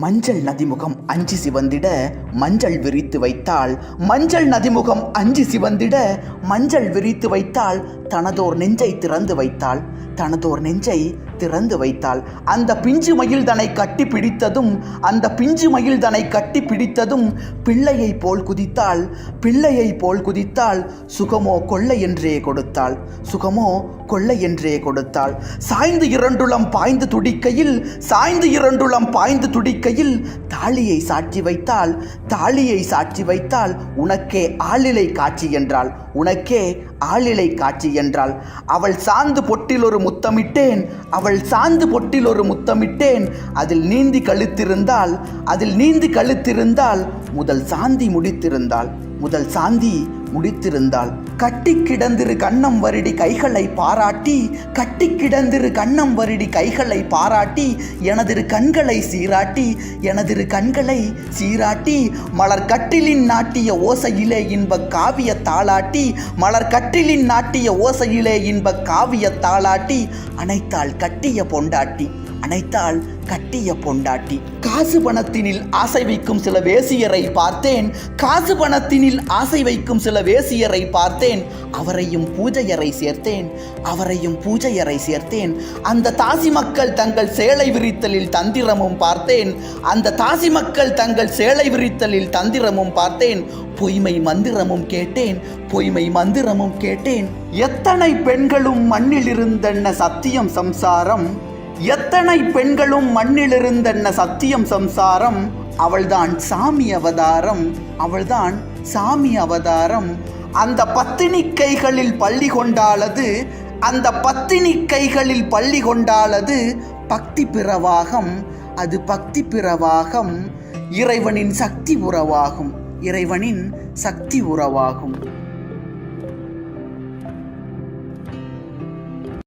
மஞ்சள் நதிமுகம் அஞ்சி சிவந்திட மஞ்சள் விரித்து வைத்தாள். மஞ்சள் நதிமுகம் அஞ்சி சிவந்திட மஞ்சள் விரித்து வைத்தாள். தனதோர் நெஞ்சை திறந்து வைத்தாள். தனதோர் நெஞ்சை திறந்து வைத்தாள். அந்த பிஞ்சு மயில் தன்னை கட்டி பிடித்ததும் அந்த பிஞ்சு மயில் தன்னை கட்டி பிடித்ததும் பிள்ளையை போல் குதித்தாள். பிள்ளையை போல் குதித்தாள். சுகமோ கொள்ளை என்றே கொடுத்தாள். சுகமோ கொள்ளை என்றே கொடுத்தாள். சாய்ந்து இரண்டுளம் பாய்ந்து துடிக்கையில் சாய்ந்து இரண்டுளம் பாய்ந்து துடிக்கையில் தாலியை சாட்சி வைத்தாள். தாலியை சாட்சி வைத்தாள். உனக்கே ஆளிலை காட்சி என்றாள். உனக்கே ஆளிலை காட்சி என்றாள். அவள் சாந்து பொட்டில் ஒரு முத்தமிட்டேன். அவள் சாந்து பொட்டில் ஒரு முத்தமிட்டேன். அதில் நீந்தி கழுத்திருந்தாள். அதில் நீந்தி கழுத்திருந்தாள். முதல் சாந்தி முடித்திருந்தாள். முதல் சாந்தி முடித்திருந்தாள். கட்டி கிடந்திரு கண்ணம் வருடி கைகளை பாராட்டி கட்டி கிடந்திரு கண்ணம் வருடி கைகளை பாராட்டி எனதிரு கண்களை சீராட்டி எனதிரு கண்களை சீராட்டி மலர் கட்டிலின் நாட்டிய ஓசையிலே இன்ப காவிய தாளாட்டி மலர் கட்டிலின் நாட்டிய ஓசையிலே இன்ப காவிய தாளாட்டி அனைத்தாள் கட்டிய பொண்டாட்டி அனைத்தாள் கட்டிய பொண்டாட்டி. காசு பணத்தினில் ஆசை வைக்கும் சில வேசியரை பார்த்தேன். காசு பணத்தினில் ஆசை வைக்கும் சில வேசியரை பார்த்தேன். அவரையும் பூஜையரை சேர்த்தேன். அவரையும் பூஜையரை சேர்த்தேன். அந்த தாசி மக்கள் தங்கள் சேலை விரித்தலில் தந்திரமும் பார்த்தேன். அந்த தாசி மக்கள் தங்கள் சேலை விரித்தலில் தந்திரமும் பார்த்தேன். பொய்மை மந்திரமும் கேட்டேன். பொய்மை மந்திரமும் கேட்டேன். எத்தனை பெண்களும் மண்ணில் இருந்தென்ன சத்தியம் சம்சாரம். எத்தனை பெண்களும் மண்ணிலிருந்தென்ன சத்தியம் சம்சாரம். அவள்தான் சாமி அவதாரம். அவள்தான் சாமி அவதாரம். அந்த பத்தினி கைகளில் பள்ளி கொண்டாளது அந்த பத்தினி கைகளில் பள்ளி கொண்டாளது பக்தி பிரவாகம். அது பக்தி பிரவாகம். இறைவனின் சக்தி உறவாகும். இறைவனின் சக்தி உறவாகும்.